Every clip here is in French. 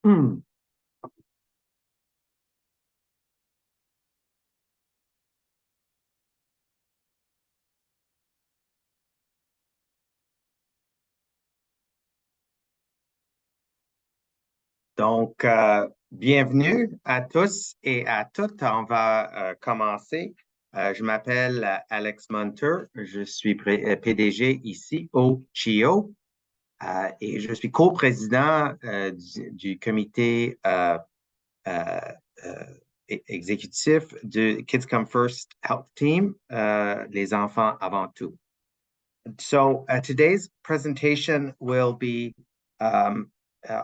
Hmm. Donc, bienvenue à tous et à toutes. On va commencer. Je m'appelle Alex Munter. Je suis PDG ici au CHIO et je suis coprésident du comité euh, euh, exécutif de Kids Come First Health Team, les enfants avant tout. So today's presentation will be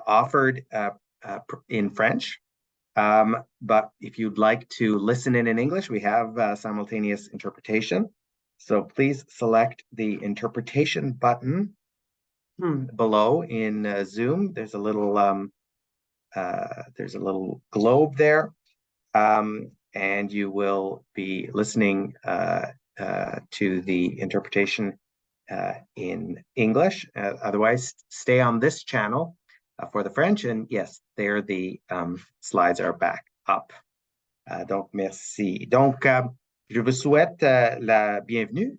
offered in French. But if you'd like to listen in English, we have simultaneous interpretation. So please select the interpretation button below in Zoom. There's a little globe there, and you will be listening to the interpretation in English. Otherwise, stay on this channel for the French. And yes, there the slides are back up. Donc, merci. Donc, je vous souhaite la bienvenue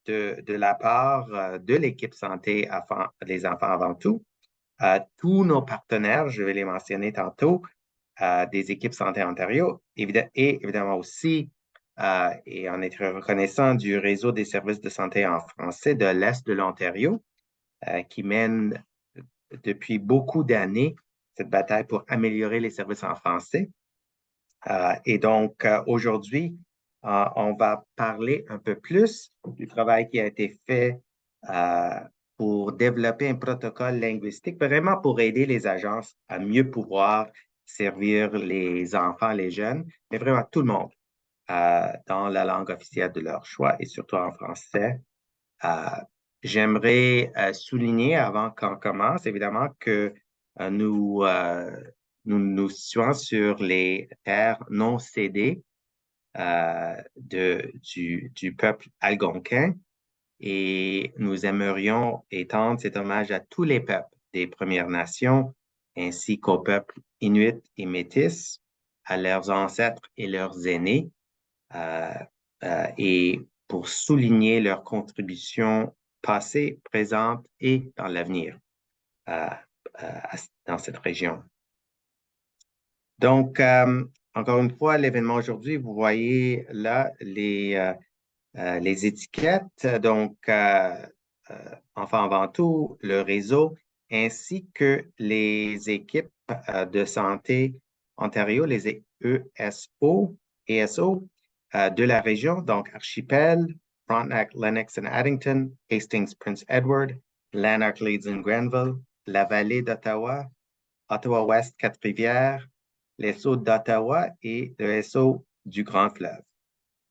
de la part de l'équipe santé les enfants avant tout. Tous nos partenaires, je vais les mentionner tantôt, des équipes Santé Ontario, et évidemment aussi, et en être reconnaissant du réseau des services de santé en français de l'Est de l'Ontario, qui mène depuis beaucoup d'années cette bataille pour améliorer les services en français. Et donc, aujourd'hui, on va parler un peu plus du travail qui a été fait pour développer un protocole linguistique, vraiment pour aider les agences à mieux pouvoir servir les enfants, les jeunes, mais vraiment tout le monde dans la langue officielle de leur choix et surtout en français. J'aimerais souligner avant qu'on commence, évidemment, que nous nous situons sur les terres non cédées du peuple algonquin et nous aimerions étendre cet hommage à tous les peuples des Premières Nations ainsi qu'aux peuples inuits et métis, à leurs ancêtres et leurs aînés, et pour souligner leur contribution passée, présente et dans l'avenir dans cette région. Donc, encore une fois, l'événement aujourd'hui, vous voyez là les étiquettes, donc Enfants avant tout, le réseau, ainsi que les équipes de santé Ontario, les ESO de la région, donc Archipel, Frontenac, Lennox and Addington, Hastings, Prince Edward, Lanark, Leeds and Grenville, la vallée d'Ottawa, Ottawa-Ouest, Quatre-Rivières, l'ESO d'Ottawa et le SO du Grand Fleuve.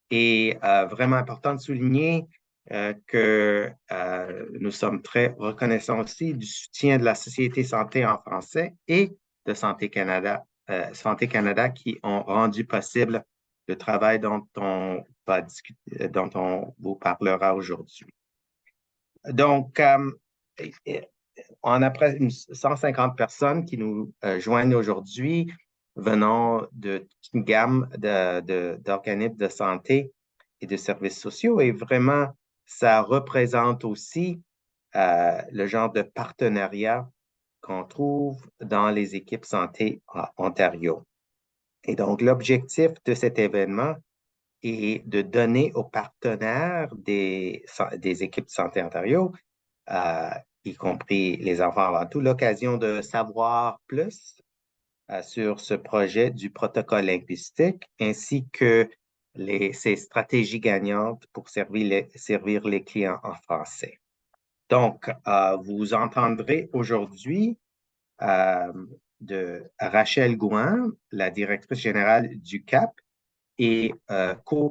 Et vraiment important de souligner que nous sommes très reconnaissants aussi du soutien de la Société Santé en français et de Santé Canada qui ont rendu possible le travail dont on va discuter, dont on vous parlera aujourd'hui. Donc, on a près de 150 personnes qui nous joignent aujourd'hui venant de toute une gamme d'organismes de santé et de services sociaux. Et vraiment, ça représente aussi le genre de partenariat qu'on trouve dans les équipes santé à Ontario. Et donc, l'objectif de cet événement est de donner aux partenaires des équipes de santé Ontario, y compris les enfants avant tout, l'occasion de savoir plus sur ce projet du protocole linguistique, ainsi que ses stratégies gagnantes pour servir les clients en français. Donc, vous entendrez aujourd'hui de Rachel Gouin, la directrice générale du CAP et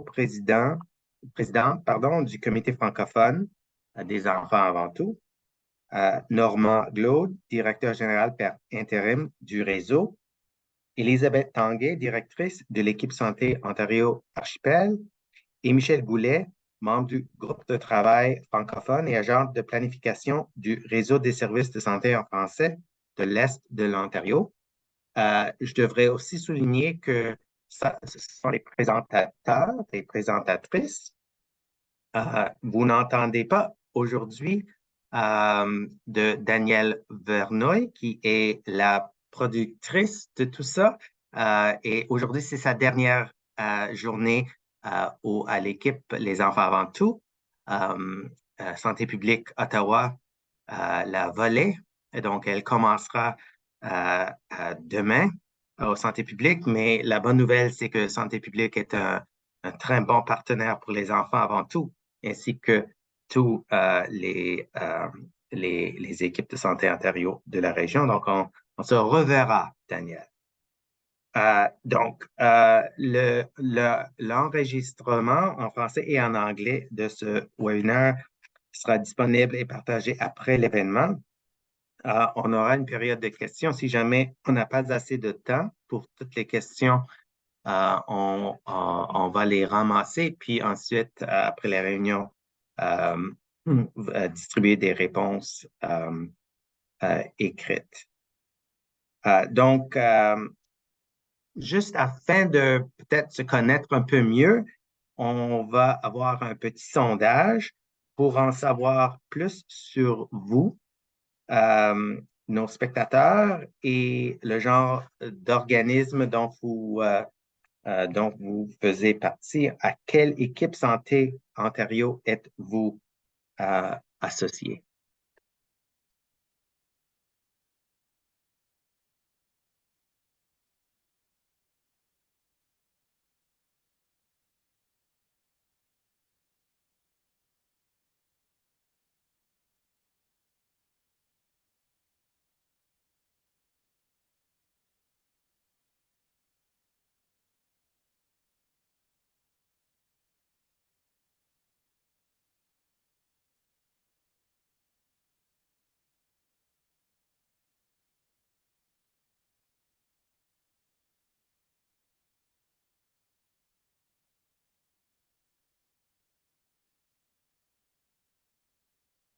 présidente du comité francophone des enfants avant tout, Normand Glaude, directeur général par intérim du réseau, Elisabeth Tanguay, directrice de l'équipe santé Ontario Archipel, et Michel Goulet, membre du groupe de travail francophone et agent de planification du réseau des services de santé en français de l'Est de l'Ontario. Je devrais aussi souligner que ce sont les présentateurs et présentatrices. Vous n'entendez pas aujourd'hui de Danielle Verneuil, qui est la productrice de tout ça. Et aujourd'hui, c'est sa dernière journée à l'équipe Les Enfants avant tout. Euh, Santé publique Ottawa la volée. Et donc, elle commencera demain au Santé publique. Mais la bonne nouvelle, c'est que Santé publique est un très bon partenaire pour les enfants avant tout, ainsi que tous les équipes de santé Ontario de la région. Donc, on se reverra, Daniel. L'enregistrement en français et en anglais de ce webinaire sera disponible et partagé après l'événement. On aura une période de questions. Si jamais on n'a pas assez de temps pour toutes les questions, on va les ramasser, puis ensuite, après la réunion, distribuer des réponses écrites. Donc, juste afin de peut-être se connaître un peu mieux, on va avoir un petit sondage pour en savoir plus sur vous, nos spectateurs et le genre d'organisme dont vous faisiez partie. À quelle équipe Santé Ontario êtes-vous associé?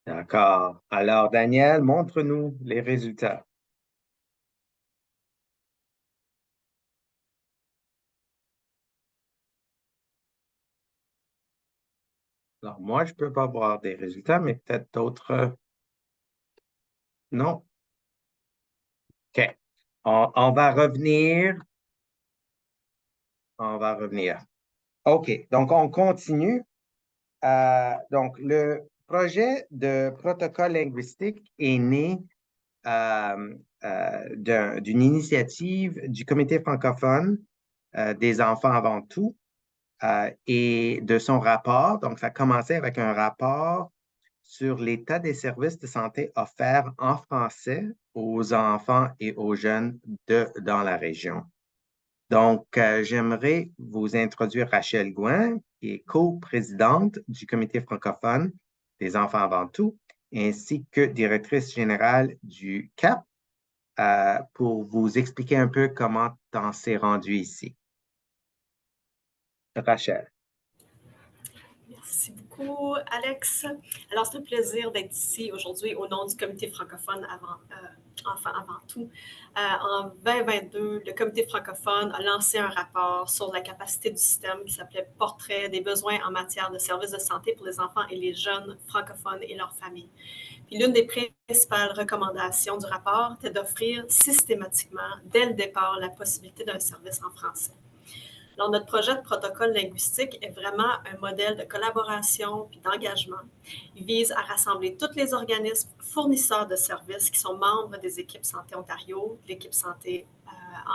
D'accord. Alors, Daniel, montre-nous les résultats. Alors, moi, je ne peux pas voir des résultats, mais peut-être d'autres. Non. OK. On va revenir. On va revenir. OK. Donc, on continue. Donc, le projet de protocole linguistique est né d'une initiative du Comité francophone des enfants avant tout et de son rapport. Donc, ça commençait avec un rapport sur l'état des services de santé offerts en français aux enfants et aux jeunes dans la région. Donc, j'aimerais vous introduire Rachel Gouin, qui est co-présidente du Comité francophone des enfants avant tout, ainsi que directrice générale du CAP, pour vous expliquer un peu comment t'en s'est rendu ici. Rachel. Merci beaucoup, Alex. Alors, c'est un plaisir d'être ici aujourd'hui au nom du Comité francophone Enfants avant tout. En 2022, le Comité francophone a lancé un rapport sur la capacité du système qui s'appelait Portrait des besoins en matière de services de santé pour les enfants et les jeunes francophones et leurs familles. Puis l'une des principales recommandations du rapport était d'offrir systématiquement, dès le départ, la possibilité d'un service en français. Alors, notre projet de protocole linguistique est vraiment un modèle de collaboration puis d'engagement. Il vise à rassembler tous les organismes fournisseurs de services qui sont membres des équipes Santé Ontario, l'équipe Santé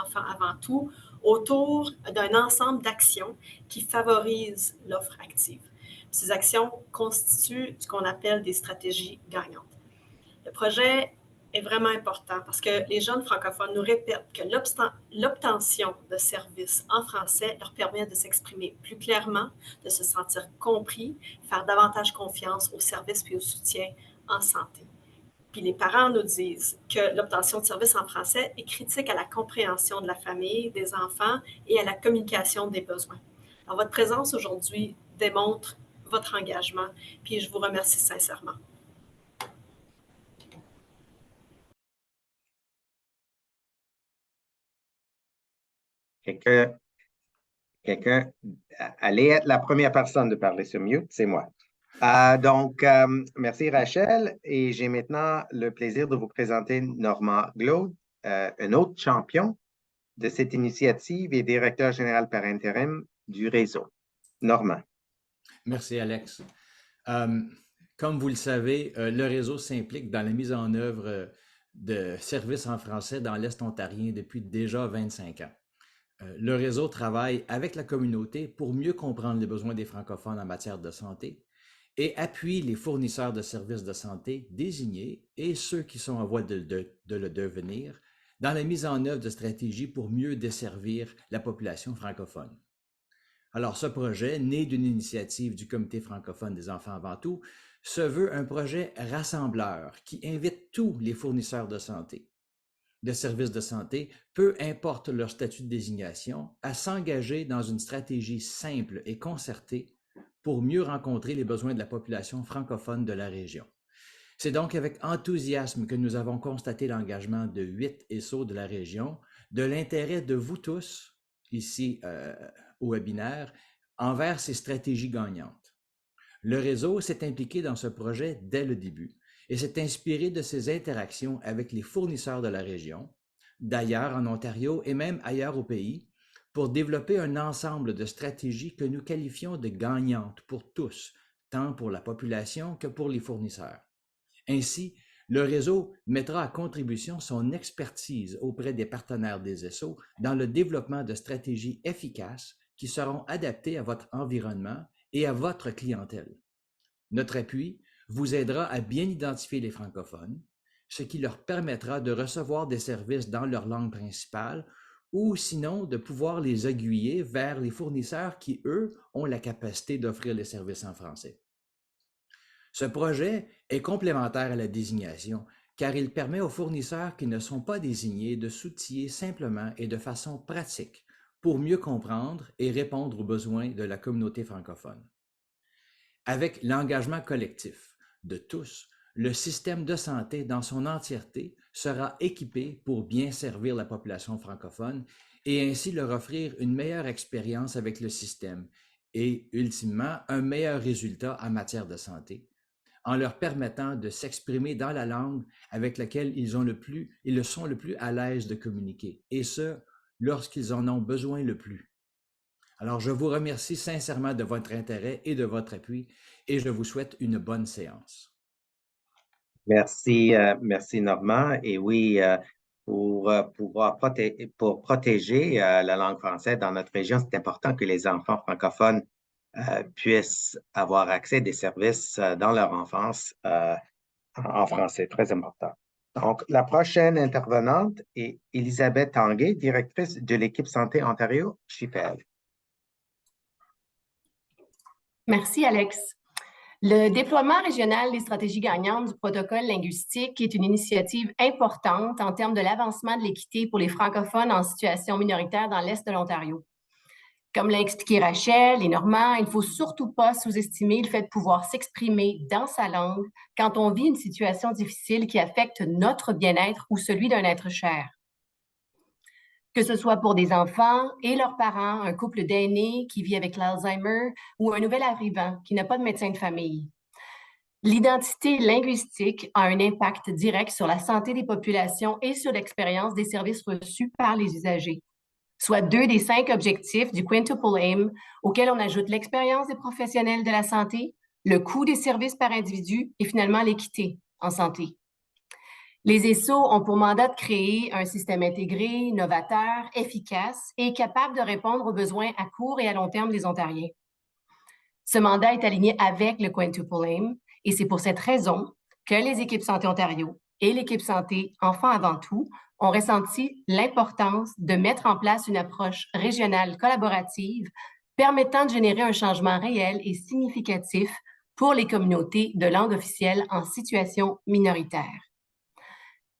Enfants avant tout, autour d'un ensemble d'actions qui favorisent l'offre active. Ces actions constituent ce qu'on appelle des stratégies gagnantes. Le projet est vraiment important parce que les jeunes francophones nous répètent que l'obtention de services en français leur permet de s'exprimer plus clairement, de se sentir compris, faire davantage confiance aux services et au soutien en santé. Puis les parents nous disent que l'obtention de services en français est critique à la compréhension de la famille, des enfants et à la communication des besoins. Alors, votre présence aujourd'hui démontre votre engagement, puis je vous remercie sincèrement. Quelqu'un, quelqu'un, allez être la première personne de parler sur mute, c'est moi. Merci Rachel. Et j'ai maintenant le plaisir de vous présenter Normand Glaude, un autre champion de cette initiative et directeur général par intérim du réseau. Normand. Merci, Alex. Comme vous le savez, le réseau s'implique dans la mise en œuvre de services en français dans l'Est ontarien depuis déjà 25 ans. Le réseau travaille avec la communauté pour mieux comprendre les besoins des francophones en matière de santé et appuie les fournisseurs de services de santé désignés et ceux qui sont en voie de le devenir dans la mise en œuvre de stratégies pour mieux desservir la population francophone. Alors, ce projet, né d'une initiative du Comité francophone des enfants avant tout, se veut un projet rassembleur qui invite tous les fournisseurs de santé, de services de santé, peu importe leur statut de désignation, à s'engager dans une stratégie simple et concertée pour mieux rencontrer les besoins de la population francophone de la région. C'est donc avec enthousiasme que nous avons constaté l'engagement de 8 ESSO de la région, de l'intérêt de vous tous, ici au webinaire, envers ces stratégies gagnantes. Le réseau s'est impliqué dans ce projet dès le début et s'est inspiré de ses interactions avec les fournisseurs de la région, d'ailleurs en Ontario et même ailleurs au pays, pour développer un ensemble de stratégies que nous qualifions de gagnantes pour tous, tant pour la population que pour les fournisseurs. Ainsi, le réseau mettra à contribution son expertise auprès des partenaires des ESSO dans le développement de stratégies efficaces qui seront adaptées à votre environnement et à votre clientèle. Notre appui vous aidera à bien identifier les francophones, ce qui leur permettra de recevoir des services dans leur langue principale ou sinon de pouvoir les aiguiller vers les fournisseurs qui, eux, ont la capacité d'offrir les services en français. Ce projet est complémentaire à la désignation car il permet aux fournisseurs qui ne sont pas désignés de s'outiller simplement et de façon pratique pour mieux comprendre et répondre aux besoins de la communauté francophone. Avec l'engagement collectif de tous, le système de santé dans son entièreté sera équipé pour bien servir la population francophone et ainsi leur offrir une meilleure expérience avec le système et, ultimement, un meilleur résultat en matière de santé, en leur permettant de s'exprimer dans la langue avec laquelle ils sont le plus à l'aise de communiquer, et ce, lorsqu'ils en ont besoin le plus. Alors, je vous remercie sincèrement de votre intérêt et de votre appui, et je vous souhaite une bonne séance. Merci, merci Normand. Et oui, pour protéger la langue française dans notre région, c'est important que les enfants francophones puissent avoir accès à des services dans leur enfance en français, très important. Donc, la prochaine intervenante est Elisabeth Tanguay, directrice de l'équipe Santé Ontario, Archipel. Merci, Alex. Le déploiement régional des stratégies gagnantes du protocole linguistique est une initiative importante en termes de l'avancement de l'équité pour les francophones en situation minoritaire dans l'Est de l'Ontario. Comme l'a expliqué Rachel et Normand, il ne faut surtout pas sous-estimer le fait de pouvoir s'exprimer dans sa langue quand on vit une situation difficile qui affecte notre bien-être ou celui d'un être cher. Que ce soit pour des enfants et leurs parents, un couple d'aînés qui vit avec l'Alzheimer ou un nouvel arrivant qui n'a pas de médecin de famille. L'identité linguistique a un impact direct sur la santé des populations et sur l'expérience des services reçus par les usagers, soit 2 des 5 objectifs du Quintuple Aim, auxquels on ajoute l'expérience des professionnels de la santé, le coût des services par individu et finalement l'équité en santé. Les ESSO ont pour mandat de créer un système intégré, novateur, efficace et capable de répondre aux besoins à court et à long terme des Ontariens. Ce mandat est aligné avec le Quintuple Aim et c'est pour cette raison que les équipes Santé Ontario et l'équipe Santé Enfants avant tout ont ressenti l'importance de mettre en place une approche régionale collaborative permettant de générer un changement réel et significatif pour les communautés de langue officielle en situation minoritaire.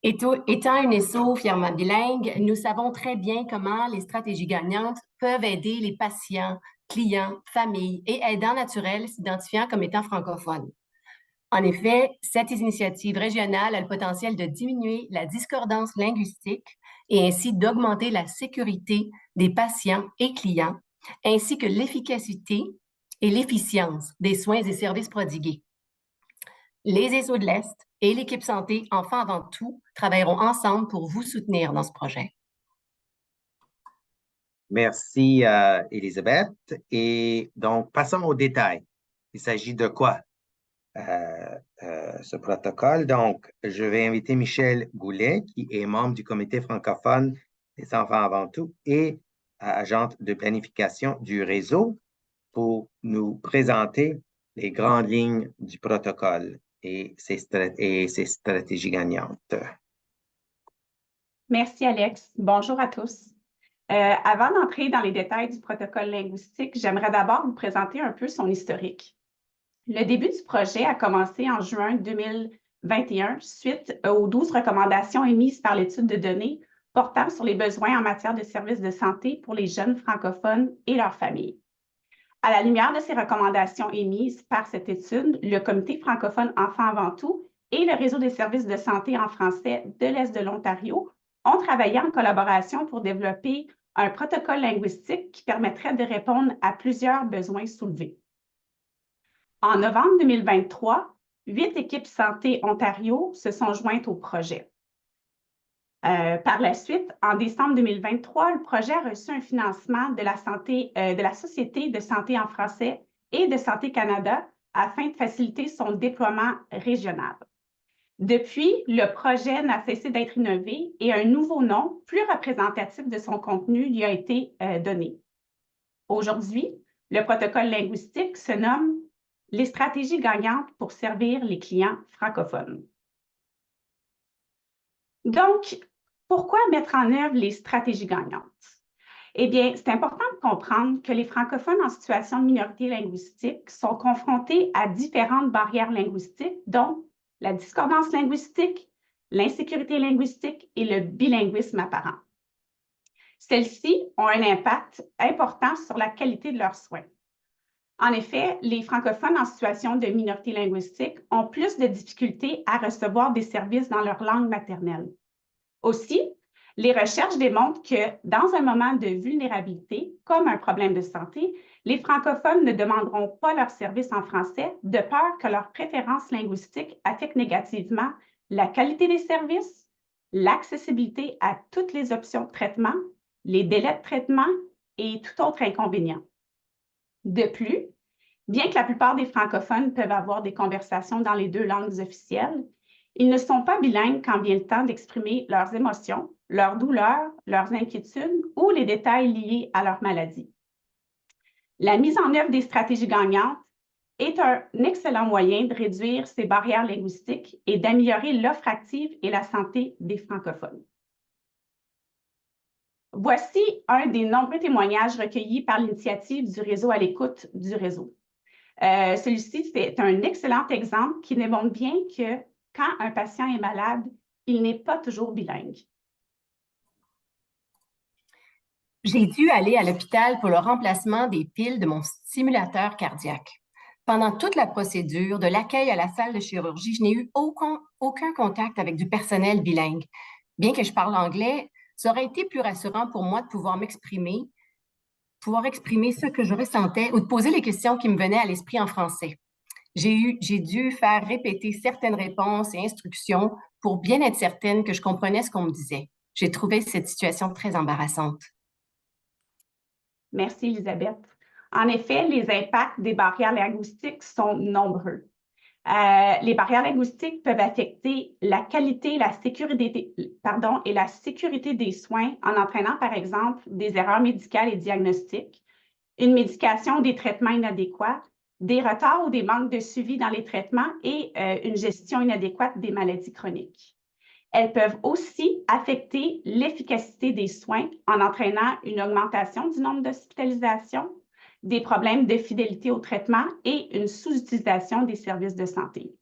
Étant une ESSO fièrement bilingue, nous savons très bien comment les stratégies gagnantes peuvent aider les patients, clients, familles et aidants naturels s'identifiant comme étant francophones. En effet, cette initiative régionale a le potentiel de diminuer la discordance linguistique et ainsi d'augmenter la sécurité des patients et clients, ainsi que l'efficacité et l'efficience des soins et services prodigués. Les ESO de l'Est et l'équipe santé Enfants avant tout travailleront ensemble pour vous soutenir dans ce projet. Merci, Elisabeth. Et donc, passons aux détails. Il s'agit de quoi, ce protocole? Donc, je vais inviter Michel Goulet, qui est membre du comité francophone des Enfants avant tout et agente de planification du réseau, pour nous présenter les grandes lignes du protocole et ses stratégies gagnantes. Merci, Alex. Bonjour à tous. Avant d'entrer dans les détails du protocole linguistique, j'aimerais d'abord vous présenter un peu son historique. Le début du projet a commencé en juin 2021 suite aux 12 recommandations émises par l'étude de données portant sur les besoins en matière de services de santé pour les jeunes francophones et leurs familles. À la lumière de ces recommandations émises par cette étude, le Comité francophone Enfants avant tout et le Réseau des services de santé en français de l'Est de l'Ontario ont travaillé en collaboration pour développer un protocole linguistique qui permettrait de répondre à plusieurs besoins soulevés. En novembre 2023, 8 équipes santé Ontario se sont jointes au projet. Par la suite, en décembre 2023, le projet a reçu un financement de la Société de santé en français et de Santé Canada afin de faciliter son déploiement régional. Depuis, le projet n'a cessé d'être innové et un nouveau nom, plus représentatif de son contenu, lui a été donné. Aujourd'hui, le protocole linguistique se nomme « Les stratégies gagnantes pour servir les clients francophones ». Donc, pourquoi mettre en œuvre les stratégies gagnantes? Eh bien, c'est important de comprendre que les francophones en situation de minorité linguistique sont confrontés à différentes barrières linguistiques, dont la discordance linguistique, l'insécurité linguistique et le bilinguisme apparent. Celles-ci ont un impact important sur la qualité de leurs soins. En effet, les francophones en situation de minorité linguistique ont plus de difficultés à recevoir des services dans leur langue maternelle. Aussi, les recherches démontrent que dans un moment de vulnérabilité, comme un problème de santé, les francophones ne demanderont pas leurs services en français de peur que leurs préférences linguistiques affectent négativement la qualité des services, l'accessibilité à toutes les options de traitement, les délais de traitement et tout autre inconvénient. De plus, bien que la plupart des francophones peuvent avoir des conversations dans les 2 langues officielles, ils ne sont pas bilingues quand vient le temps d'exprimer leurs émotions, leurs douleurs, leurs inquiétudes ou les détails liés à leur maladie. La mise en œuvre des stratégies gagnantes est un excellent moyen de réduire ces barrières linguistiques et d'améliorer l'offre active et la santé des francophones. Voici un des nombreux témoignages recueillis par l'initiative du réseau à l'écoute du réseau. Celui-ci, c'est un excellent exemple qui démontre bien que quand un patient est malade, il n'est pas toujours bilingue. J'ai dû aller à l'hôpital pour le remplacement des piles de mon stimulateur cardiaque. Pendant toute la procédure, de l'accueil à la salle de chirurgie, je n'ai eu aucun contact avec du personnel bilingue. Bien que je parle anglais, ça aurait été plus rassurant pour moi de pouvoir exprimer ce que je ressentais ou de poser les questions qui me venaient à l'esprit en français. J'ai dû faire répéter certaines réponses et instructions pour bien être certaine que je comprenais ce qu'on me disait. J'ai trouvé cette situation très embarrassante. Merci, Elisabeth. En effet, les impacts des barrières linguistiques sont nombreux. Les barrières linguistiques peuvent affecter la qualité et la sécurité des soins en entraînant, par exemple, des erreurs médicales et diagnostiques, une médication ou des traitements inadéquats, des retards ou des manques de suivi dans les traitements et une gestion inadéquate des maladies chroniques. Elles peuvent aussi affecter l'efficacité des soins en entraînant une augmentation du nombre d'hospitalisations, des problèmes de fidélité au traitement et une sous-utilisation des services de santé.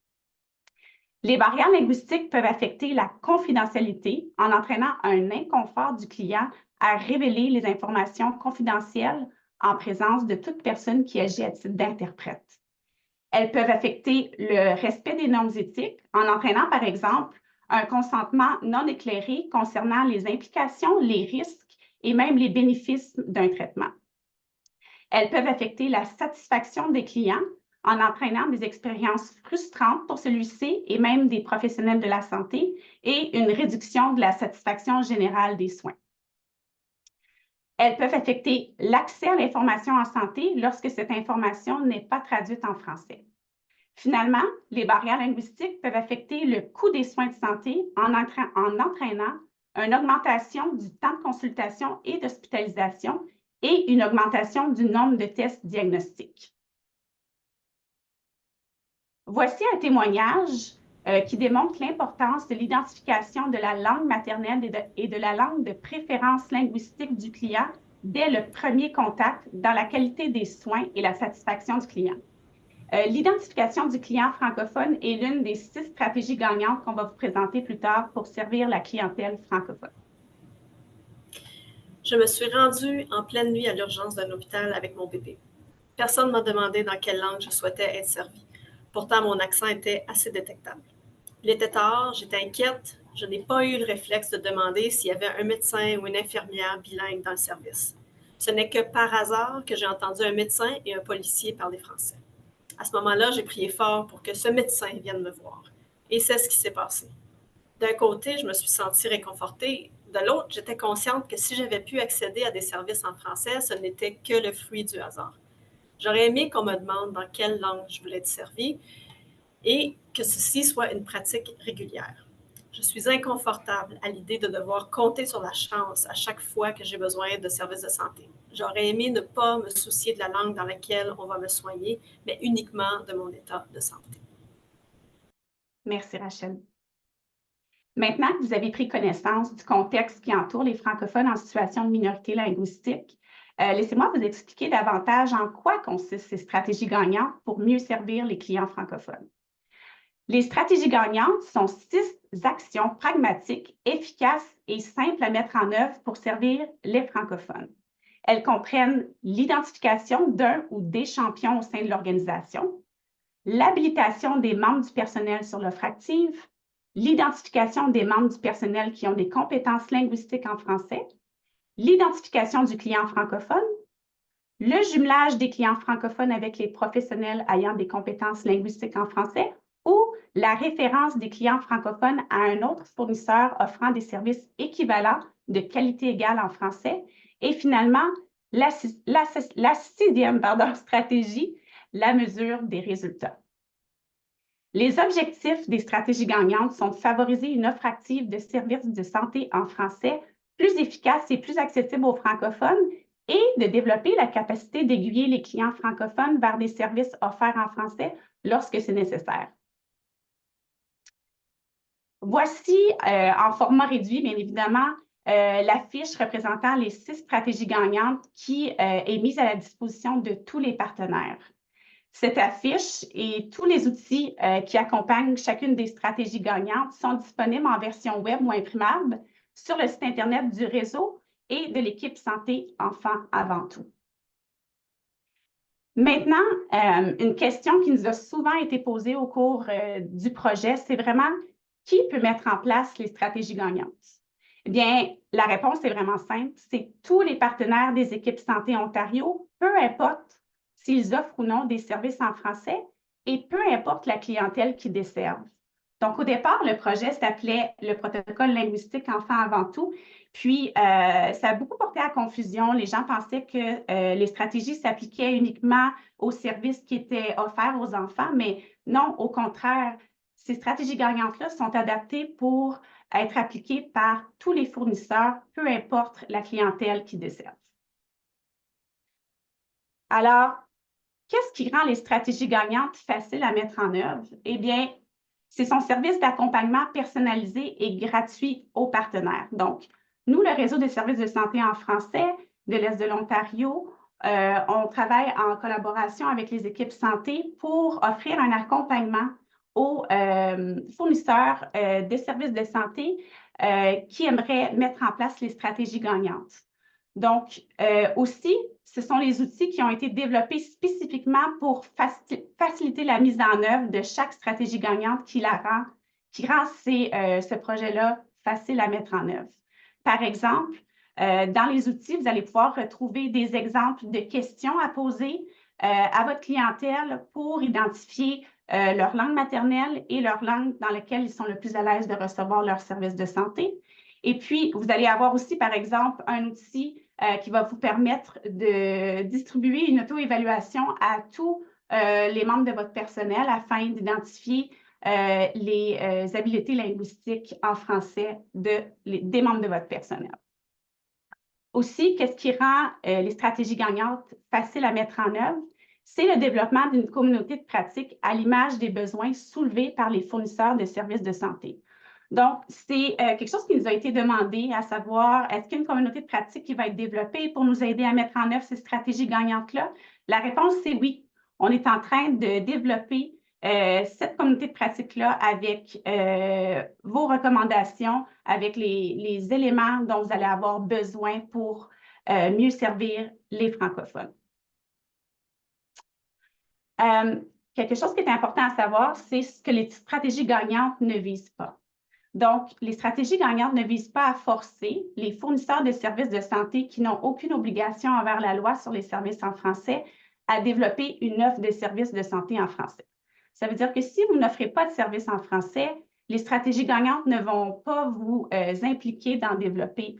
Les barrières linguistiques peuvent affecter la confidentialité en entraînant un inconfort du client à révéler les informations confidentielles en présence de toute personne qui agit à titre d'interprète. Elles peuvent affecter le respect des normes éthiques en entraînant, par exemple, un consentement non éclairé concernant les implications, les risques et même les bénéfices d'un traitement. Elles peuvent affecter la satisfaction des clients en entraînant des expériences frustrantes pour celui-ci et même des professionnels de la santé et une réduction de la satisfaction générale des soins. Elles peuvent affecter l'accès à l'information en santé lorsque cette information n'est pas traduite en français. Finalement, les barrières linguistiques peuvent affecter le coût des soins de santé en entraînant une augmentation du temps de consultation et d'hospitalisation et une augmentation du nombre de tests diagnostiques. Voici un témoignage qui démontre l'importance de l'identification de la langue maternelle et de la langue de préférence linguistique du client dès le premier contact dans la qualité des soins et la satisfaction du client. L'identification du client francophone est l'une des 6 stratégies gagnantes qu'on va vous présenter plus tard pour servir la clientèle francophone. Je me suis rendue en pleine nuit à l'urgence d'un hôpital avec mon bébé. Personne ne m'a demandé dans quelle langue je souhaitais être servie. Pourtant, mon accent était assez détectable. Il était tard, j'étais inquiète. Je n'ai pas eu le réflexe de demander s'il y avait un médecin ou une infirmière bilingue dans le service. Ce n'est que par hasard que j'ai entendu un médecin et un policier parler français. À ce moment-là, j'ai prié fort pour que ce médecin vienne me voir. Et c'est ce qui s'est passé. D'un côté, je me suis sentie réconfortée. De l'autre, j'étais consciente que si j'avais pu accéder à des services en français, ce n'était que le fruit du hasard. J'aurais aimé qu'on me demande dans quelle langue je voulais être servie et que ceci soit une pratique régulière. Je suis inconfortable à l'idée de devoir compter sur la chance à chaque fois que j'ai besoin de services de santé. J'aurais aimé ne pas me soucier de la langue dans laquelle on va me soigner, mais uniquement de mon état de santé. Merci, Rachel. Maintenant que vous avez pris connaissance du contexte qui entoure les francophones en situation de minorité linguistique, laissez-moi vous expliquer davantage en quoi consistent ces stratégies gagnantes pour mieux servir les clients francophones. Les stratégies gagnantes sont 6 actions pragmatiques, efficaces et simples à mettre en œuvre pour servir les francophones. Elles comprennent l'identification d'un ou des champions au sein de l'organisation, l'habilitation des membres du personnel sur l'offre active, l'identification des membres du personnel qui ont des compétences linguistiques en français, l'identification du client francophone, le jumelage des clients francophones avec les professionnels ayant des compétences linguistiques en français ou la référence des clients francophones à un autre fournisseur offrant des services équivalents de qualité égale en français. Et finalement, la 6e stratégie, la mesure des résultats. Les objectifs des stratégies gagnantes sont de favoriser une offre active de services de santé en français plus efficace et plus accessible aux francophones et de développer la capacité d'aiguiller les clients francophones vers des services offerts en français lorsque c'est nécessaire. Voici, en format réduit, bien évidemment, la fiche représentant les 6 stratégies gagnantes qui est mise à la disposition de tous les partenaires. Cette affiche et tous les outils qui accompagnent chacune des stratégies gagnantes sont disponibles en version web ou imprimable sur le site Internet du réseau et de l'équipe Santé Enfants avant tout. Maintenant, une question qui nous a souvent été posée au cours du projet, c'est vraiment qui peut mettre en place les stratégies gagnantes? Eh bien, la réponse est vraiment simple, c'est tous les partenaires des équipes Santé Ontario, peu importe s'ils offrent ou non des services en français et peu importe la clientèle qu'ils desservent. Donc, au départ, le projet s'appelait le protocole linguistique Enfants avant tout, puis ça a beaucoup porté à confusion. Les gens pensaient que les stratégies s'appliquaient uniquement aux services qui étaient offerts aux enfants, mais non, au contraire, ces stratégies gagnantes-là sont adaptées pour être appliquées par tous les fournisseurs, peu importe la clientèle qu'ils desservent. Alors, qu'est-ce qui rend les stratégies gagnantes faciles à mettre en œuvre? Eh bien, c'est son service d'accompagnement personnalisé et gratuit aux partenaires. Donc, nous, le réseau des services de santé en français de l'Est de l'Ontario, on travaille en collaboration avec les équipes santé pour offrir un accompagnement aux fournisseurs des services de santé qui aimeraient mettre en place les stratégies gagnantes. Donc, aussi, ce sont les outils qui ont été développés spécifiquement pour faciliter la mise en œuvre de chaque stratégie gagnante qui la rend qui rend ce projet-là facile à mettre en œuvre. Par exemple, dans les outils, vous allez pouvoir retrouver des exemples de questions à poser à votre clientèle pour identifier leur langue maternelle et leur langue dans laquelle ils sont le plus à l'aise de recevoir leur service de santé. Et puis, vous allez avoir aussi, par exemple, un outil qui va vous permettre de distribuer une auto-évaluation à tous les membres de votre personnel afin d'identifier les habiletés linguistiques en français des membres de votre personnel. Aussi, qu'est-ce qui rend les stratégies gagnantes faciles à mettre en œuvre? C'est le développement d'une communauté de pratique à l'image des besoins soulevés par les fournisseurs de services de santé. Donc, c'est quelque chose qui nous a été demandé, à savoir, est-ce qu'il y a une communauté de pratique qui va être développée pour nous aider à mettre en œuvre ces stratégies gagnantes-là? La réponse, c'est oui. On est en train de développer cette communauté de pratique-là avec vos recommandations, avec les éléments dont vous allez avoir besoin pour mieux servir les francophones. Quelque chose qui est important à savoir, c'est ce que les stratégies gagnantes ne visent pas. Donc, les stratégies gagnantes ne visent pas à forcer les fournisseurs de services de santé qui n'ont aucune obligation envers la loi sur les services en français à développer une offre de services de santé en français. Ça veut dire que si vous n'offrez pas de services en français, les stratégies gagnantes ne vont pas vous impliquer dans développer.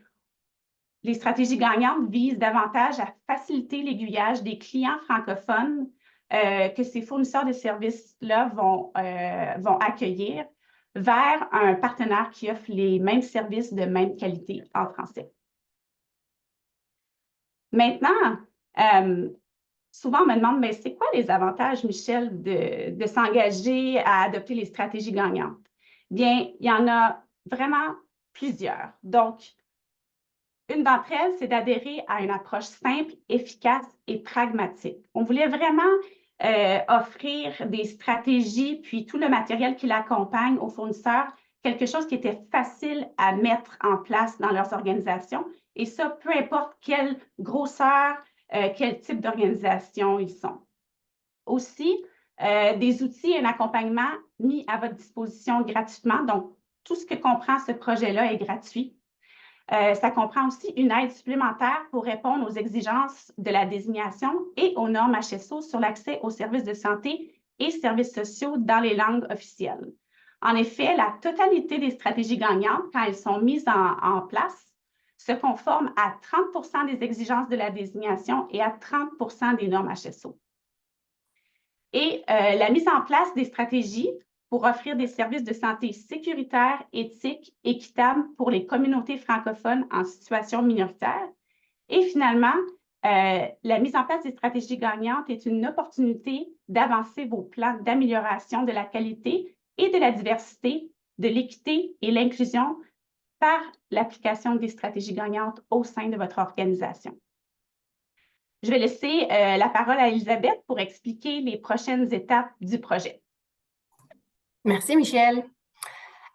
Les stratégies gagnantes visent davantage à faciliter l'aiguillage des clients francophones que ces fournisseurs de services-là vont accueillir vers un partenaire qui offre les mêmes services de même qualité en français. Maintenant, souvent, on me demande, mais c'est quoi les avantages, Michel, de s'engager à adopter les stratégies gagnantes? Bien, il y en a vraiment plusieurs. Donc, une d'entre elles, c'est d'adhérer à une approche simple, efficace et pragmatique. On voulait vraiment offrir des stratégies, puis tout le matériel qui l'accompagne aux fournisseurs, quelque chose qui était facile à mettre en place dans leurs organisations. Et ça, peu importe quelle grosseur, quel type d'organisation ils sont. Aussi, des outils et un accompagnement mis à votre disposition gratuitement. Donc, tout ce que comprend ce projet-là est gratuit. Ça comprend aussi une aide supplémentaire pour répondre aux exigences de la désignation et aux normes HSO sur l'accès aux services de santé et services sociaux dans les langues officielles. En effet, la totalité des stratégies gagnantes, quand elles sont mises en place, se conforment à 30 des exigences de la désignation et à 30 des normes HSO. Et la mise en place des stratégies pour offrir des services de santé sécuritaires, éthiques, équitables pour les communautés francophones en situation minoritaire. Et finalement, la mise en place des stratégies gagnantes est une opportunité d'avancer vos plans d'amélioration de la qualité et de la diversité, de l'équité et l'inclusion par l'application des stratégies gagnantes au sein de votre organisation. Je vais laisser la parole à Elisabeth pour expliquer les prochaines étapes du projet. Merci, Michel.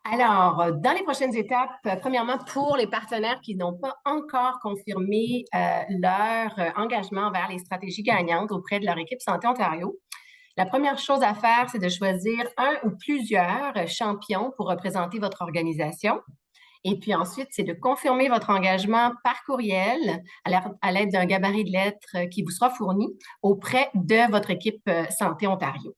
Alors, dans les prochaines étapes, premièrement, pour les partenaires qui n'ont pas encore confirmé leur engagement vers les stratégies gagnantes auprès de leur équipe Santé Ontario, la première chose à faire, c'est de choisir un ou plusieurs champions pour représenter votre organisation. Et puis ensuite, c'est de confirmer votre engagement par courriel à l'aide d'un gabarit de lettres qui vous sera fourni auprès de votre équipe Santé Ontario.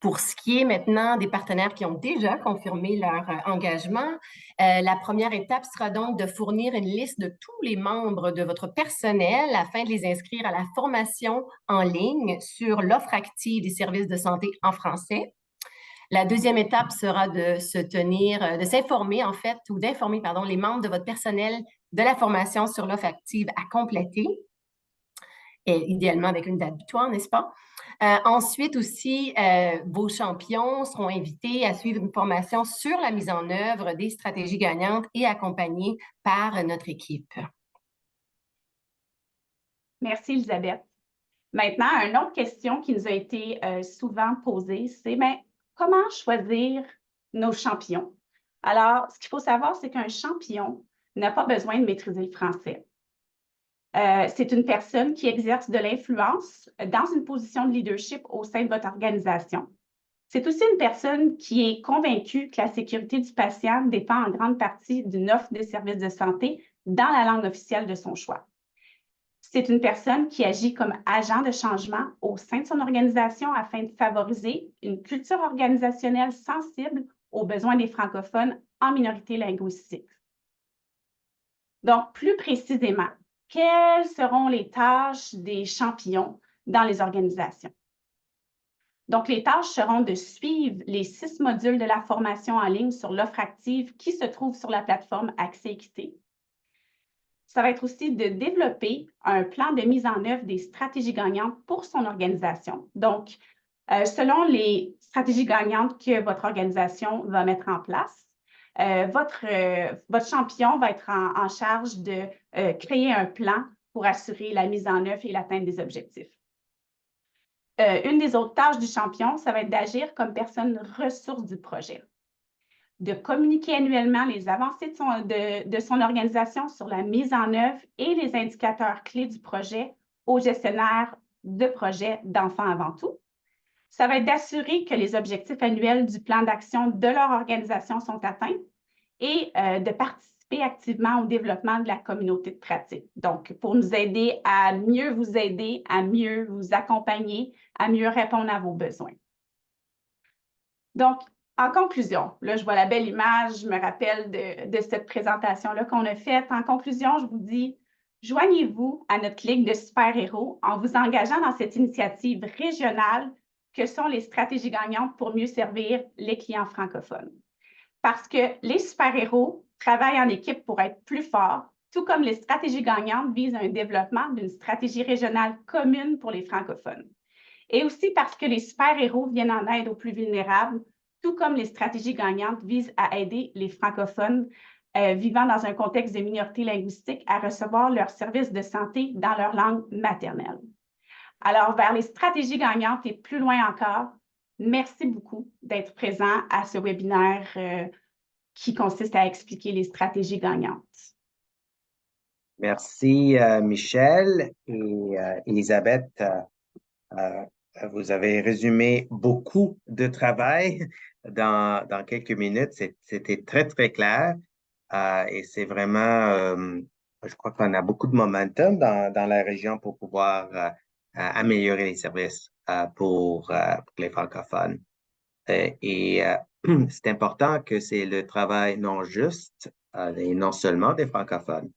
Pour ce qui est maintenant des partenaires qui ont déjà confirmé leur engagement, la première étape sera donc de fournir une liste de tous les membres de votre personnel afin de les inscrire à la formation en ligne sur l'offre active des services de santé en français. La deuxième étape sera de s'informer en fait, ou d'informer, pardon, les membres de votre personnel de la formation sur l'offre active à compléter, et idéalement avec une date butoir, n'est-ce pas? Ensuite aussi, vos champions seront invités à suivre une formation sur la mise en œuvre des stratégies gagnantes et accompagnés par notre équipe. Merci, Elisabeth. Maintenant, une autre question qui nous a été souvent posée, c'est comment choisir nos champions? Alors, ce qu'il faut savoir, c'est qu'un champion n'a pas besoin de maîtriser le français. C'est une personne qui exerce de l'influence dans une position de leadership au sein de votre organisation. C'est aussi une personne qui est convaincue que la sécurité du patient dépend en grande partie d'une offre de services de santé dans la langue officielle de son choix. C'est une personne qui agit comme agent de changement au sein de son organisation afin de favoriser une culture organisationnelle sensible aux besoins des francophones en minorité linguistique. Donc, plus précisément, quelles seront les tâches des champions dans les organisations? Donc, les tâches seront de suivre les 6 modules de la formation en ligne sur l'offre active qui se trouve sur la plateforme Accès Équité. Ça va être aussi de développer un plan de mise en œuvre des stratégies gagnantes pour son organisation. Donc, selon les stratégies gagnantes que votre organisation va mettre en place, votre champion va être en charge de créer un plan pour assurer la mise en œuvre et l'atteinte des objectifs. Une des autres tâches du champion, ça va être d'agir comme personne ressource du projet, de communiquer annuellement les avancées de son organisation sur la mise en œuvre et les indicateurs clés du projet aux gestionnaires de projet d'enfants avant tout. Ça va être d'assurer que les objectifs annuels du plan d'action de leur organisation sont atteints et de participer activement au développement de la communauté de pratique. Donc, pour nous aider, à mieux vous accompagner, à mieux répondre à vos besoins. Donc, en conclusion, là, je vois la belle image, je me rappelle de cette présentation-là qu'on a faite. En conclusion, je vous dis, joignez-vous à notre Ligue de super-héros en vous engageant dans cette initiative régionale que sont les stratégies gagnantes pour mieux servir les clients francophones. Parce que les super-héros travaillent en équipe pour être plus forts, tout comme les stratégies gagnantes visent un développement d'une stratégie régionale commune pour les francophones. Et aussi parce que les super-héros viennent en aide aux plus vulnérables, tout comme les stratégies gagnantes visent à aider les francophones vivant dans un contexte de minorité linguistique à recevoir leurs services de santé dans leur langue maternelle. Alors, vers les stratégies gagnantes et plus loin encore, merci beaucoup d'être présent à ce webinaire qui consiste à expliquer les stratégies gagnantes. Merci, Michel et Elisabeth. Vous avez résumé beaucoup de travail dans quelques minutes. C'était très, très clair et c'est vraiment, je crois qu'on a beaucoup de momentum dans la région pour pouvoir améliorer les services pour les francophones. Et c'est important que c'est le travail non juste et non seulement des francophones,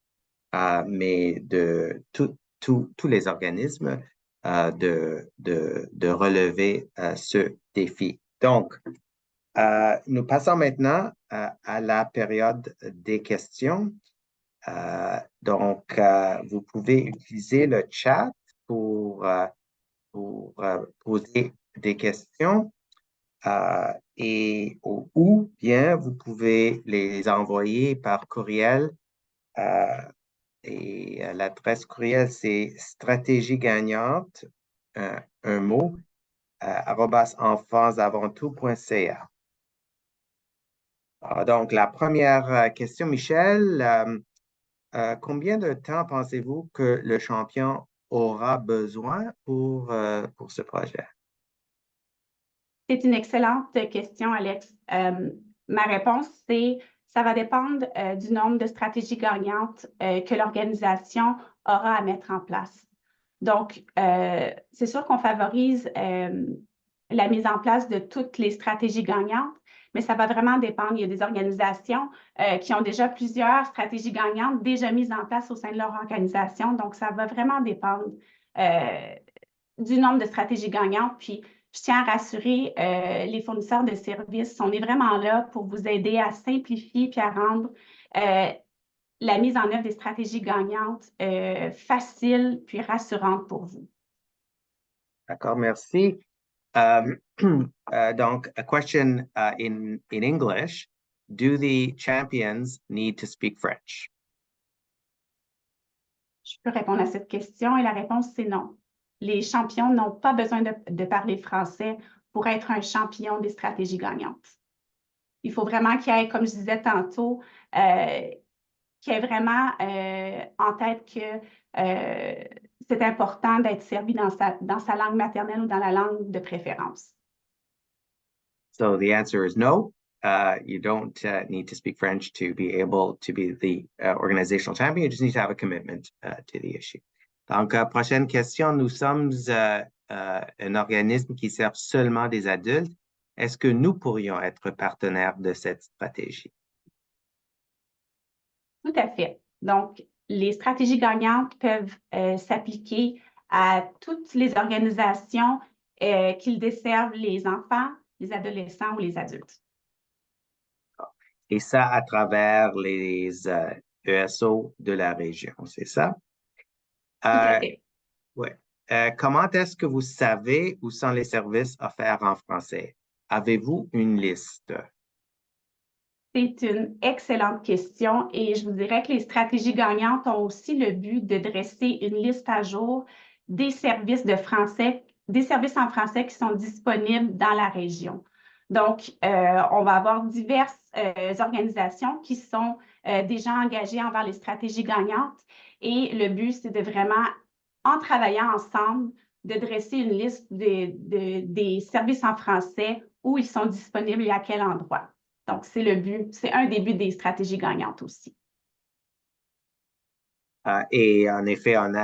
mais de tous les organismes de relever ce défi. Donc, nous passons maintenant à la période des questions. Donc, vous pouvez utiliser le chat pour poser des questions ou bien vous pouvez les envoyer par courriel. Et l'adresse courriel, c'est stratégie gagnante, un mot, @enfantsavanttout.ca. Donc, la première question, Michel, combien de temps pensez-vous que le champion aura besoin pour ce projet? C'est une excellente question, Alex. Ma réponse, c'est ça va dépendre du nombre de stratégies gagnantes que l'organisation aura à mettre en place. Donc, c'est sûr qu'on favorise la mise en place de toutes les stratégies gagnantes, mais ça va vraiment dépendre. Il y a des organisations qui ont déjà plusieurs stratégies gagnantes déjà mises en place au sein de leur organisation. Donc, ça va vraiment dépendre du nombre de stratégies gagnantes. Puis, je tiens à rassurer les fournisseurs de services, on est vraiment là pour vous aider à simplifier puis à rendre la mise en œuvre des stratégies gagnantes facile puis rassurante pour vous. D'accord, merci. Donc, a question in English. Do the champions need to speak French? Je peux répondre à cette question et la réponse, c'est non. Les champions n'ont pas besoin de parler français pour être un champion des stratégies gagnantes. Il faut vraiment qu'il y ait, comme je disais tantôt, qu'il y ait vraiment en tête que c'est important d'être servi dans sa langue maternelle ou dans la langue de préférence. So the answer is no. You don't need to speak French to be able to be the organizational champion. You just need to have a commitment to the issue. Donc, prochaine question. Nous sommes un organisme qui sert seulement des adultes. Est-ce que nous pourrions être partenaires de cette stratégie? Tout à fait. Donc, les stratégies gagnantes peuvent s'appliquer à toutes les organisations qui desservent les enfants, les adolescents ou les adultes. Et ça à travers les ESO de la région, c'est ça? Tout à fait. Oui. Comment est-ce que vous savez où sont les services offerts en français? Avez-vous une liste? C'est une excellente question et je vous dirais que les stratégies gagnantes ont aussi le but de dresser une liste à jour des services de français, des services en français qui sont disponibles dans la région. Donc, on va avoir diverses organisations qui sont déjà engagées envers les stratégies gagnantes et le but, c'est de vraiment, en travaillant ensemble, de dresser une liste des services en français où ils sont disponibles et à quel endroit. Donc, c'est le but, c'est un des buts des stratégies gagnantes aussi. Et en effet, on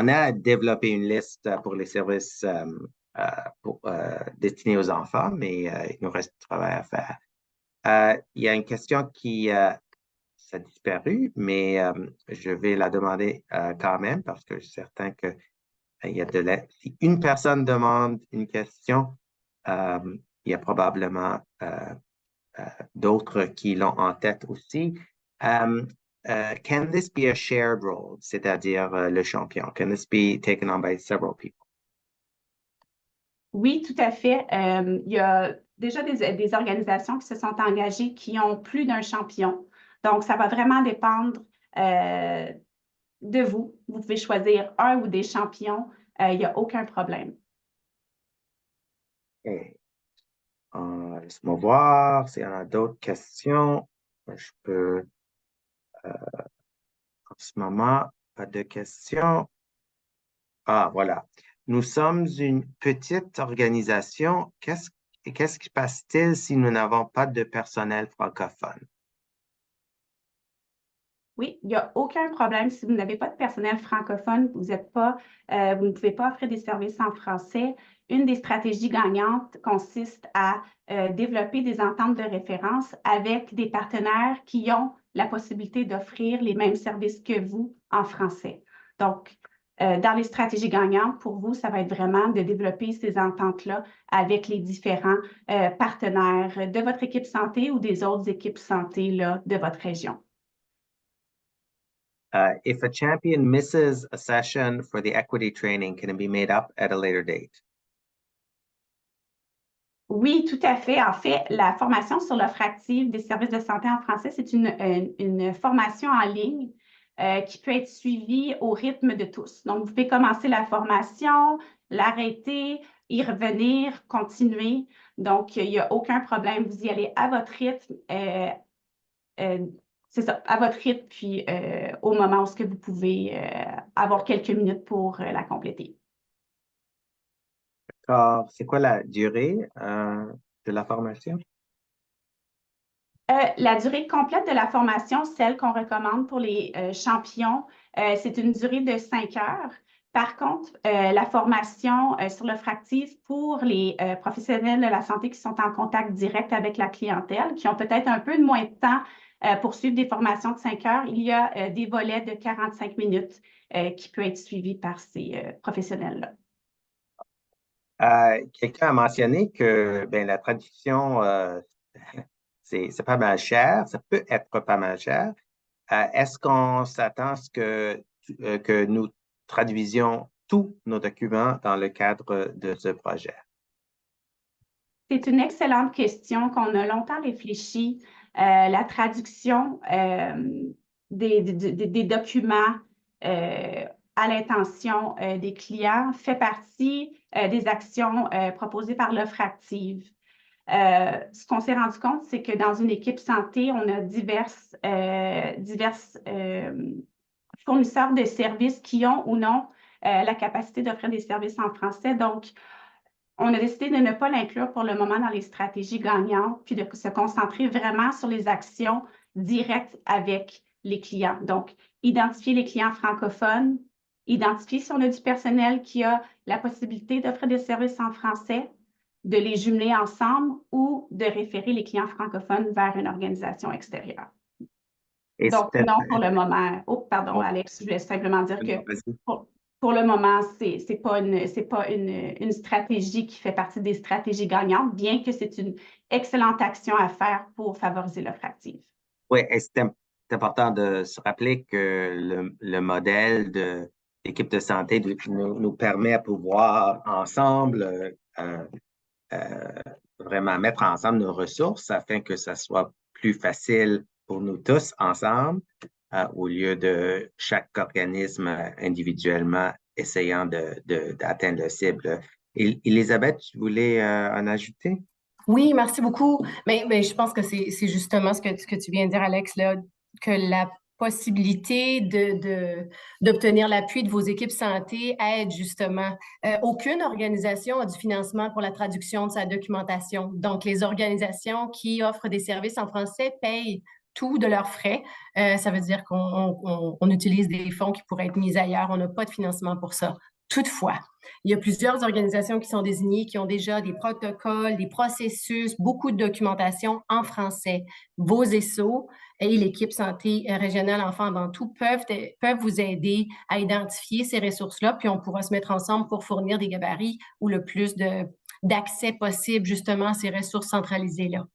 a développé une liste pour les services destinés aux enfants, mais il nous reste du travail à faire. Il y a une question qui ça a disparu, mais je vais la demander quand même parce que je suis certain que si une personne demande une question, il y a probablement d'autres qui l'ont en tête aussi. Can this be a shared role, c'est-à-dire le champion? Can this be taken on by several people? Oui, tout à fait. Il y a déjà des organisations qui se sont engagées qui ont plus d'un champion. Donc, ça va vraiment dépendre de vous. Vous pouvez choisir un ou des champions. Il n'y a aucun problème. Okay. Laisse-moi voir s'il y en a d'autres questions. Je peux... en ce moment, pas de questions. Ah, voilà. Nous sommes une petite organisation. Qu'est-ce qui se passe-t-il si nous n'avons pas de personnel francophone? Oui, il n'y a aucun problème. Si vous n'avez pas de personnel francophone, vous ne pouvez pas offrir des services en français. Une des stratégies gagnantes consiste à développer des ententes de référence avec des partenaires qui ont la possibilité d'offrir les mêmes services que vous en français. Donc, dans les stratégies gagnantes, pour vous, ça va être vraiment de développer ces ententes-là avec les différents partenaires de votre équipe santé ou des autres équipes santé là, de votre région. If a champion misses a session for the equity training, can it be made up at a later date? Oui, tout à fait. En fait, la formation sur l'offre active des services de santé en français, c'est une formation en ligne qui peut être suivie au rythme de tous. Donc, vous pouvez commencer la formation, l'arrêter, y revenir, continuer. Donc, il n'y a aucun problème. Vous y allez à votre rythme. C'est ça, à votre rythme, puis au moment où ce que vous pouvez avoir quelques minutes pour la compléter. D'accord. C'est quoi la durée de la formation? La durée complète de la formation, celle qu'on recommande pour les champions, c'est une durée de 5 heures. Par contre, la formation sur l'offre active pour les professionnels de la santé qui sont en contact direct avec la clientèle, qui ont peut-être un peu moins de temps pour suivre des formations de 5 heures, il y a des volets de 45 minutes qui peuvent être suivis par ces professionnels-là. Quelqu'un a mentionné que la traduction, c'est pas mal cher, ça peut être pas mal cher. Est-ce qu'on s'attend à ce que nous traduisions tous nos documents dans le cadre de ce projet? C'est une excellente question qu'on a longtemps réfléchi. La traduction des documents à l'intention des clients fait partie des actions proposées par l'offre active. Ce qu'on s'est rendu compte, c'est que dans une équipe santé, on a divers fournisseurs de services qui ont ou non la capacité d'offrir des services en français. Donc, on a décidé de ne pas l'inclure pour le moment dans les stratégies gagnantes, puis de se concentrer vraiment sur les actions directes avec les clients. Donc, identifier les clients francophones, identifier si on a du personnel qui a la possibilité d'offrir des services en français, de les jumeler ensemble ou de référer les clients francophones vers une organisation extérieure. Et Donc, non, pour le moment. Oh, pardon, Alex, je voulais simplement dire que pour le moment, c'est pas une stratégie qui fait partie des stratégies gagnantes, bien que c'est une excellente action à faire pour favoriser l'offre active. Oui, et c'est important de se rappeler que le modèle de l'équipe de santé nous permet à pouvoir ensemble vraiment mettre ensemble nos ressources afin que ça soit plus facile pour nous tous ensemble, au lieu de chaque organisme individuellement essayant d'atteindre la cible. Elisabeth, tu voulais en ajouter? Oui, merci beaucoup. Mais je pense que c'est justement ce que tu viens de dire, Alex, là, que la possibilité d'obtenir l'appui de vos équipes santé aide justement. Aucune organisation a du financement pour la traduction de sa documentation. Donc, les organisations qui offrent des services en français payent tout de leurs frais. Ça veut dire qu'on utilise des fonds qui pourraient être mis ailleurs. On n'a pas de financement pour ça. Toutefois, il y a plusieurs organisations qui sont désignées, qui ont déjà des protocoles, des processus, beaucoup de documentation en français. Vos ESSO et l'équipe santé régionale enfants avant tout peuvent vous aider à identifier ces ressources-là, puis on pourra se mettre ensemble pour fournir des gabarits ou le plus d'accès possible justement à ces ressources centralisées-là.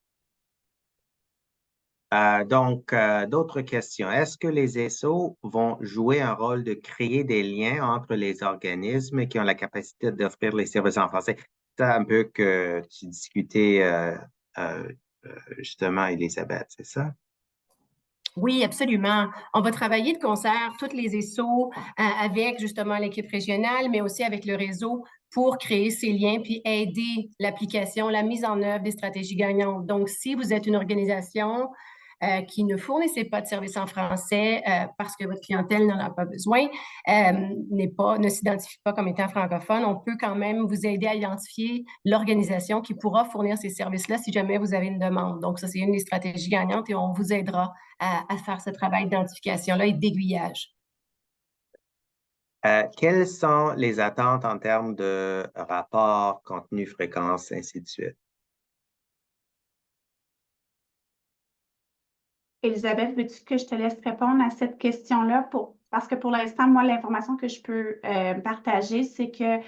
Donc, d'autres questions. Est-ce que les ESSO vont jouer un rôle de créer des liens entre les organismes qui ont la capacité d'offrir les services en français? C'est un peu que tu discutais justement, Elisabeth, c'est ça? Oui, absolument. On va travailler de concert, toutes les ESSO, avec justement l'équipe régionale, mais aussi avec le réseau pour créer ces liens puis aider l'application, la mise en œuvre des stratégies gagnantes. Donc, si vous êtes une organisation qui ne fournissez pas de services en français parce que votre clientèle n'en a pas besoin, ne s'identifie pas comme étant francophone, on peut quand même vous aider à identifier l'organisation qui pourra fournir ces services-là si jamais vous avez une demande. Donc, ça, c'est une des stratégies gagnantes et on vous aidera à faire ce travail d'identification-là et d'aiguillage. Quelles sont les attentes en termes de rapport, contenu, fréquence, ainsi de suite? Elisabeth, veux-tu que je te laisse répondre à cette question-là? Parce que pour l'instant, moi, l'information que je peux partager, c'est que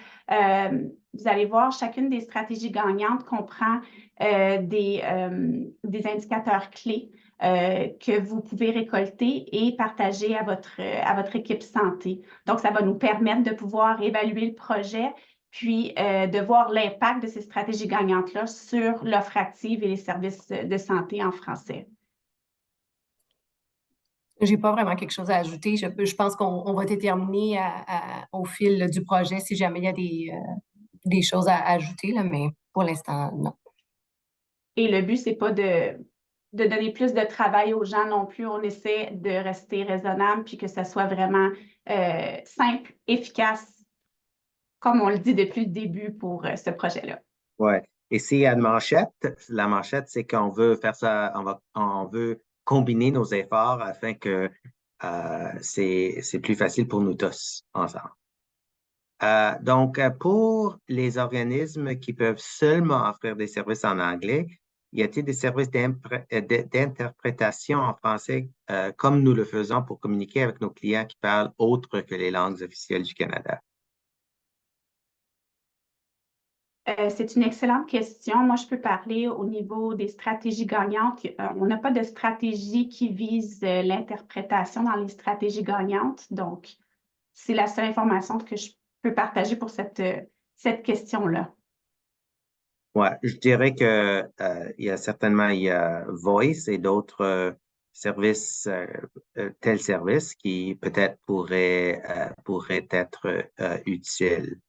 vous allez voir, chacune des stratégies gagnantes comprend des indicateurs clés que vous pouvez récolter et partager à votre équipe santé. Donc, ça va nous permettre de pouvoir évaluer le projet, puis de voir l'impact de ces stratégies gagnantes-là sur l'offre active et les services de santé en français. Je n'ai pas vraiment quelque chose à ajouter. Je pense qu'on va déterminer au fil du projet si jamais il y a des choses à ajouter, là, mais pour l'instant, non. Et le but, ce n'est pas de donner plus de travail aux gens non plus. On essaie de rester raisonnable puis que ça soit vraiment simple, efficace, comme on le dit depuis le début pour ce projet-là. Oui. Et s'il y a une manchette, la manchette, c'est qu'on veut faire ça, on veut combiner nos efforts afin que c'est plus facile pour nous tous ensemble. Donc, pour les organismes qui peuvent seulement offrir des services en anglais, y a-t-il des services d'interprétation en français comme nous le faisons pour communiquer avec nos clients qui parlent autre que les langues officielles du Canada? C'est une excellente question. Moi, je peux parler au niveau des stratégies gagnantes. On n'a pas de stratégie qui vise l'interprétation dans les stratégies gagnantes. Donc, c'est la seule information que je peux partager pour cette question-là. Ouais, je dirais que il y a Voice et d'autres services, tels services qui peut-être pourraient être utiles.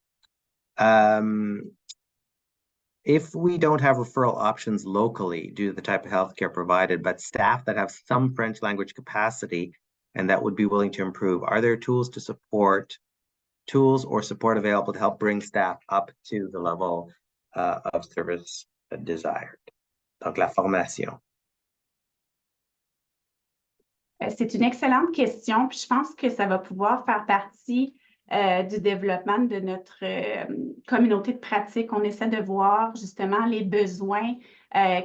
If we don't have referral options locally due to the type of healthcare provided, but staff that have some French language capacity and that would be willing to improve, are there tools or support available to help bring staff up to the level of service desired. Donc, la formation. C'est une excellente question, puis je pense que ça va pouvoir faire partie du développement de notre communauté de pratique. On essaie de voir justement les besoins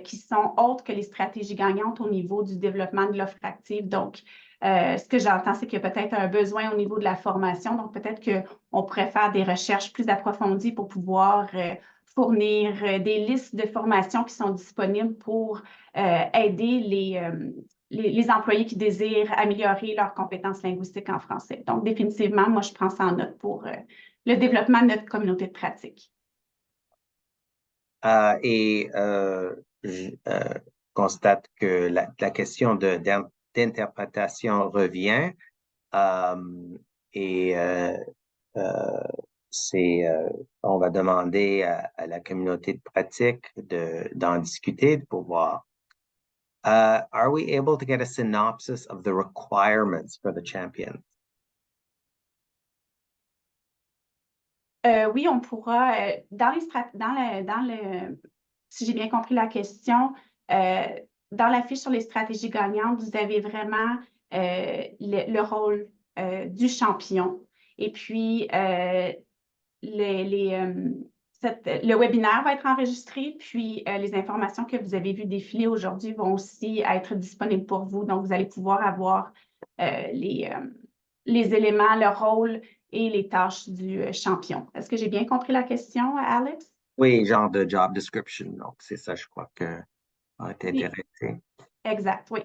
qui sont autres que les stratégies gagnantes au niveau du développement de l'offre active. Donc, ce que j'entends, c'est qu'il y a peut-être un besoin au niveau de la formation. Donc, peut-être qu'on pourrait faire des recherches plus approfondies pour pouvoir fournir des listes de formations qui sont disponibles pour aider les employés qui désirent améliorer leurs compétences linguistiques en français. Donc, définitivement, moi, je prends ça en note pour le développement de notre communauté de pratique. Je constate que la question d'interprétation revient on va demander à la communauté de pratique d'en discuter pour voir. Are we able to get a synopsis of the requirements for the champion? Oui, on pourra, si j'ai bien compris la question, dans la fiche sur les stratégies gagnantes, vous avez vraiment le rôle du champion. Et puis, le webinaire va être enregistré, puis les informations que vous avez vues défiler aujourd'hui vont aussi être disponibles pour vous. Donc, vous allez pouvoir avoir les éléments, le rôle et les tâches du champion. Est-ce que j'ai bien compris la question, Alex? Oui, genre de job description. Donc, c'est ça, je crois que a été intéressé. Exact, oui.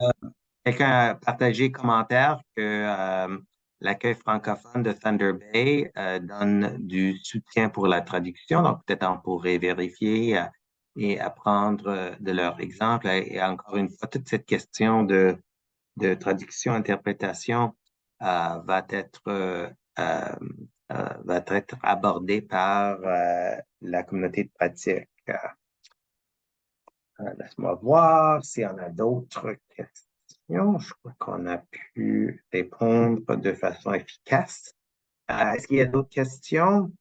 Quelqu'un a partagé commentaire que l'accueil francophone de Thunder Bay donne du soutien pour la traduction. Donc, peut-être on pourrait vérifier et apprendre de leur exemple. Et encore une fois, toute cette question de traduction, interprétation va être abordée par la communauté de pratique. Laisse-moi voir s'il y en a d'autres questions. Je crois qu'on a pu répondre de façon efficace. Est-ce qu'il y a d'autres questions?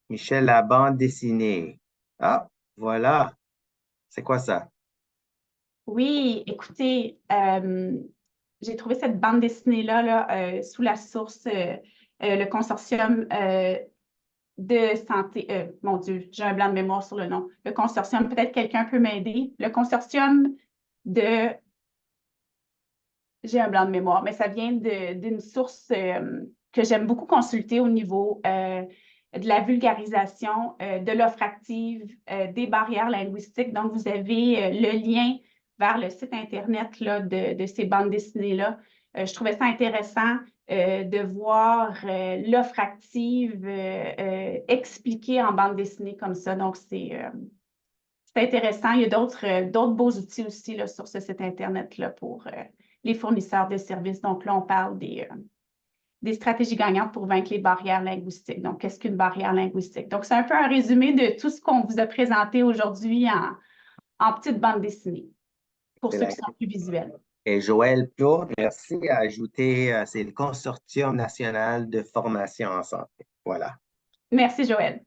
Michel, la bande dessinée. Ah, voilà. C'est quoi ça? Oui, écoutez, j'ai trouvé cette bande dessinée-là sous la source, le consortium de santé. Mon Dieu, j'ai un blanc de mémoire sur le nom. Le consortium, peut-être quelqu'un peut m'aider. Le consortium de... J'ai un blanc de mémoire, mais ça vient d'une source que j'aime beaucoup consulter au niveau de la vulgarisation de l'offre active, des barrières linguistiques. Donc, vous avez le lien vers le site Internet là, de ces bandes dessinées-là. Je trouvais ça intéressant de voir l'offre active expliquée en bande dessinée comme ça. Donc, c'est intéressant. Il y a d'autres beaux outils aussi là, sur ce site Internet-là pour les fournisseurs de services. Donc là, on parle des stratégies gagnantes pour vaincre les barrières linguistiques. Donc, qu'est-ce qu'une barrière linguistique? Donc, c'est un peu un résumé de tout ce qu'on vous a présenté aujourd'hui en petite bande dessinée, pour ceux qui sont plus visuels. Et Joël Plourde, merci, a ajouté, c'est le Consortium national de formation en santé. Voilà. Merci, Joël.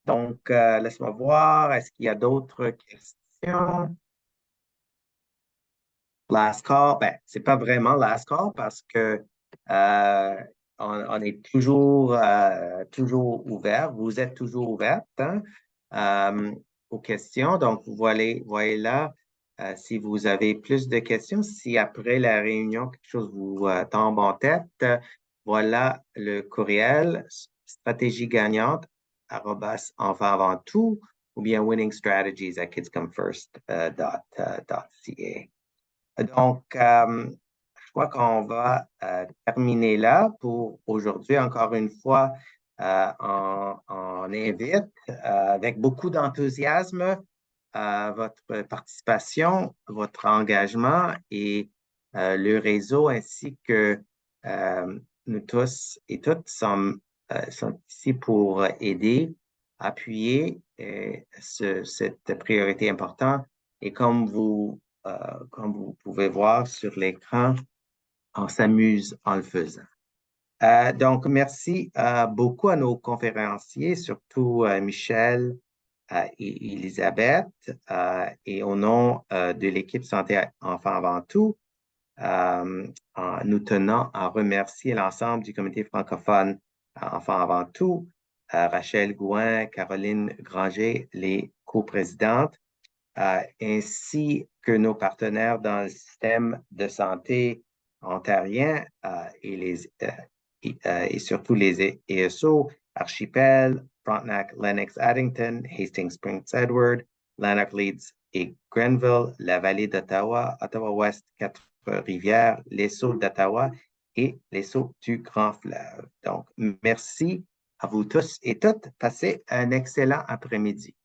Donc, laisse-moi voir, est-ce qu'il y a d'autres questions? Last call, ben, c'est pas vraiment last call parce que on est toujours ouvert. Vous êtes toujours ouverte aux questions. Donc, vous voyez là, si vous avez plus de questions, si après la réunion, quelque chose vous tombe en tête, voilà le courriel stratégie gagnante @enfants avant tout ou bien winningstrategies@kidscomefirst.ca. Donc, je crois qu'on va terminer là pour aujourd'hui. Encore une fois, on invite avec beaucoup d'enthousiasme votre participation, votre engagement et le réseau ainsi que nous tous et toutes sommes ici pour aider, appuyer cette priorité importante. Et comme vous pouvez voir sur l'écran, on s'amuse en le faisant. Donc, merci beaucoup à nos conférenciers, surtout Michel et Elisabeth. Et au nom de l'équipe Santé Enfants avant tout, nous tenons à remercier l'ensemble du comité francophone Enfants avant tout, Rachel Gouin, Caroline Granger, les coprésidentes, ainsi que nos partenaires dans le système de santé ontarien et surtout les ESO, Archipel, Frontenac, Lennox, Addington, Hastings, Prince Edward, Lanark, Leeds et Grenville, la vallée d'Ottawa, Ottawa-Ouest, Quatre-Rivières, les Sauts d'Ottawa et les Sauts du Grand Fleuve. Donc, merci à vous tous et toutes. Passez un excellent après-midi.